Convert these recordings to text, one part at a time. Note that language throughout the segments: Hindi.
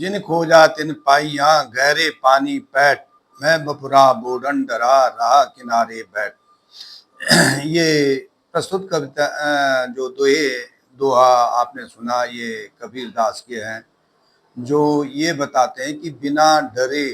जिन खोजा तिन पाइया गहरे पानी पैठ, मैं बपुरा बोडन डरा रहा किनारे बैठ। ये प्रस्तुत कविता जो दोहा आपने सुना, ये कबीर दास के हैं, जो ये बताते हैं कि बिना डरे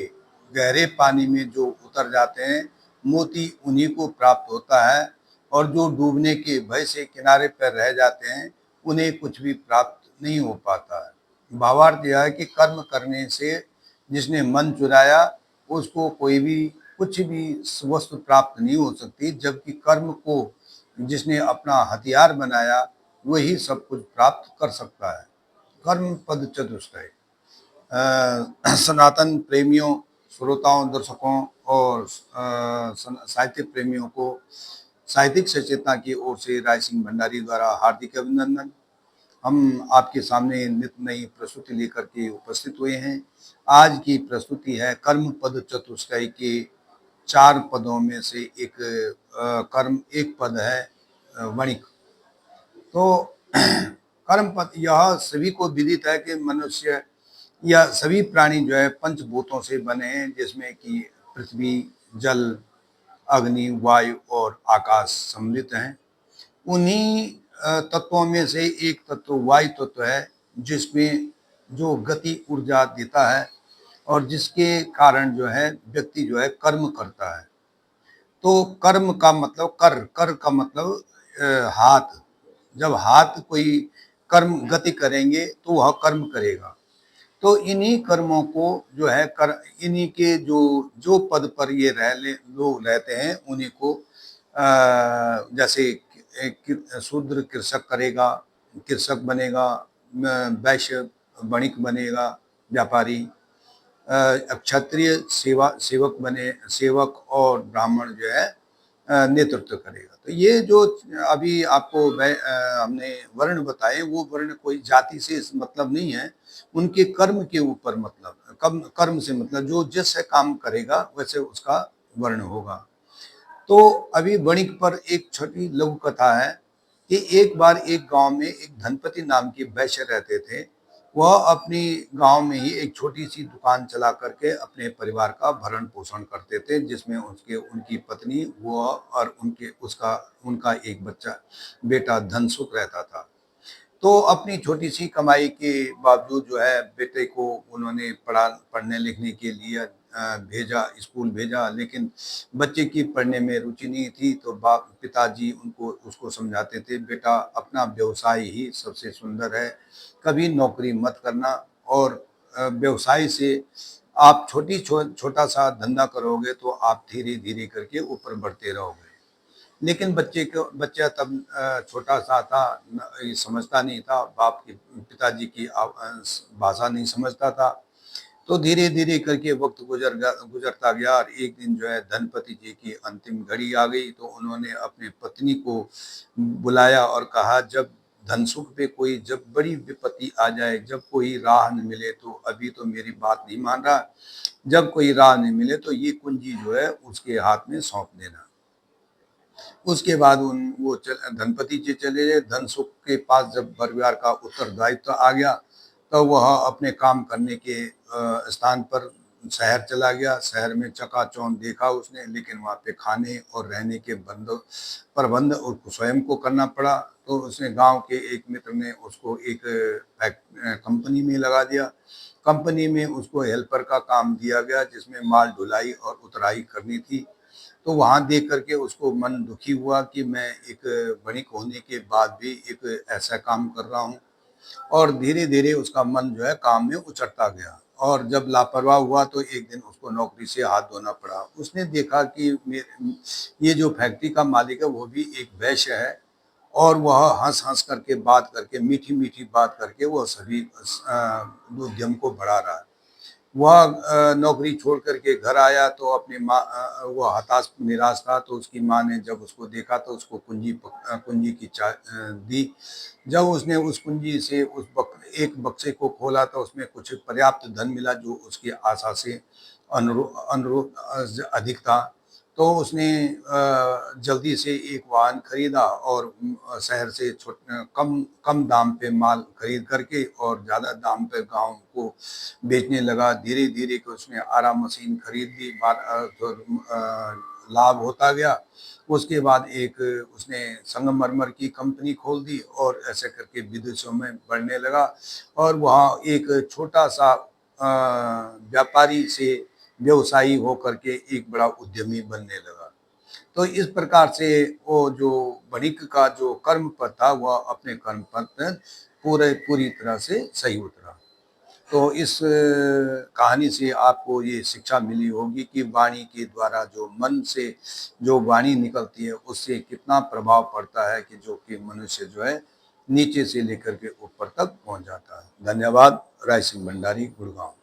गहरे पानी में जो उतर जाते हैं, मोती उन्हीं को प्राप्त होता है, और जो डूबने के भय से किनारे पर रह जाते हैं, उन्हें कुछ भी प्राप्त नहीं हो पाता है। भावार्थ यह है कि कर्म करने से जिसने मन चुराया, उसको कोई भी कुछ भी वस्तु प्राप्त नहीं हो सकती, जबकि कर्म को जिसने अपना हथियार बनाया, वही सब कुछ प्राप्त कर सकता है। कर्म पद चतुष्टय। सनातन प्रेमियों, श्रोताओं, दर्शकों और साहित्य प्रेमियों को साहित्यिक सचेतना की ओर से राय सिंह भंडारी द्वारा हार्दिक अभिनंदन। हम आपके सामने नित्य नई प्रस्तुति लेकर के उपस्थित हुए हैं। आज की प्रस्तुति है कर्म पद चतुष्टय के 4 पदों में से एक पद है वणिक। तो कर्म पद यह सभी को विदित है कि मनुष्य या सभी प्राणी जो है पंचभूतों से बने हैं, जिसमें कि पृथ्वी, जल, अग्नि, वायु और आकाश सम्मिलित हैं। उन्हीं तत्वों में से एक तत्व वायु तत्व है, जिसमें जो गति ऊर्जा देता है और जिसके कारण जो है व्यक्ति जो है कर्म करता है। तो कर्म का मतलब कर का मतलब हाथ। जब हाथ कोई कर्म गति करेंगे तो वह कर्म करेगा। तो इन्हीं कर्मों को जो है इन्हीं के जो पद पर ये लोग रहते हैं, उन्हीं को जैसे शूद्र कृषक करेगा, कृषक बनेगा, वैश्य वणिक बनेगा, व्यापारी, क्षत्रिय सेवक और ब्राह्मण जो है नेतृत्व करेगा। तो ये जो अभी आपको हमने वर्ण बताए, वो वर्ण कोई जाति से मतलब नहीं है, उनके कर्म के ऊपर मतलब, कर्म से मतलब जो जैसे काम करेगा वैसे उसका वर्ण होगा। तो अभी वणिक पर एक छोटी लघु कथा है कि एक बार एक गांव में एक धनपति नाम के वैश्य रहते थे। वह अपनी गांव में ही एक छोटी सी दुकान चला करके अपने परिवार का भरण पोषण करते थे, जिसमें उनकी पत्नी, वो और उनका एक बेटा धनसुख रहता था। तो अपनी छोटी सी कमाई के बावजूद जो है बेटे को उन्होंने पढ़ने लिखने के लिए स्कूल भेजा, लेकिन बच्चे की पढ़ने में रुचि नहीं थी। तो पिताजी उसको समझाते थे, बेटा अपना व्यवसाय ही सबसे सुंदर है, कभी नौकरी मत करना, और व्यवसाय से आप छोटा सा धंधा करोगे तो आप धीरे धीरे करके ऊपर बढ़ते रहोगे। लेकिन बच्चा तब छोटा सा था, ये समझता नहीं था, पिताजी की भाषा नहीं समझता था। तो धीरे धीरे करके वक्त गुजरता गया, और एक दिन जो है धनपति जी की अंतिम घड़ी आ गई। तो उन्होंने अपने पत्नी को बुलाया और कहा, जब धनसुख पे कोई जब बड़ी विपत्ति आ जाए, जब कोई राह न मिले, तो अभी तो मेरी बात नहीं मान रहा, जब कोई राह नहीं मिले तो ये कुंजी जो है उसके हाथ में सौंप देना। उसके बाद वो धनपति जी चले गए। धनसुख के पास जब परिवार का उत्तरदायित्व आ गया, तो वह अपने काम करने के स्थान पर शहर चला गया। शहर में चकाचौंध देखा उसने, लेकिन वहाँ पे खाने और रहने के प्रबंध उसको स्वयं को करना पड़ा। तो उसने गांव के एक मित्र ने उसको एक कंपनी में लगा दिया। कंपनी में उसको हेल्पर का काम दिया गया, जिसमें माल ढुलाई और उतराई करनी थी। तो वहाँ देख करके उसको मन दुखी हुआ कि मैं एक वणिक होने के बाद भी एक ऐसा काम कर रहा हूँ, और धीरे धीरे उसका मन जो है काम में उचटता गया। और जब लापरवाह हुआ तो एक दिन उसको नौकरी से हाथ धोना पड़ा। उसने देखा कि ये जो फैक्ट्री का मालिक है वो भी एक वैश्य है, और वह हंस हंस करके बात करके, मीठी मीठी बात करके वह सभी उद्यम को बढ़ा रहा है। वह नौकरी छोड़ करके घर आया तो अपनी माँ, वो हताश निराश था। तो उसकी माँ ने जब उसको देखा तो उसको कुंजी की दी। जब उसने उस कुंजी से एक बक्से को खोला तो उसमें कुछ पर्याप्त धन मिला, जो उसकी आशा से अनुरूप अधिक था। तो उसने जल्दी से एक वाहन खरीदा और शहर से कम कम दाम पे माल खरीद करके और ज़्यादा दाम पे गाँव को बेचने लगा। धीरे-धीरे कि उसने आरा मशीन खरीद ली, तो लाभ होता गया। उसके बाद एक उसने संगमरमर की कंपनी खोल दी और ऐसे करके विदेशों में बढ़ने लगा और वहाँ एक छोटा-सा व्यापारी से व्यवसायी होकर के एक बड़ा उद्यमी बनने लगा। तो इस प्रकार से वो जो वणिक का जो कर्म पथ था वह अपने कर्म पथ पर पूरी तरह से सही उतरा। तो इस कहानी से आपको ये शिक्षा मिली होगी कि वाणी के द्वारा जो मन से जो वाणी निकलती है उससे कितना प्रभाव पड़ता है कि जो कि मनुष्य जो है नीचे से लेकर के ऊपर तक पहुंच जाता है। धन्यवाद। राय सिंह भंडारी, गुड़गांव।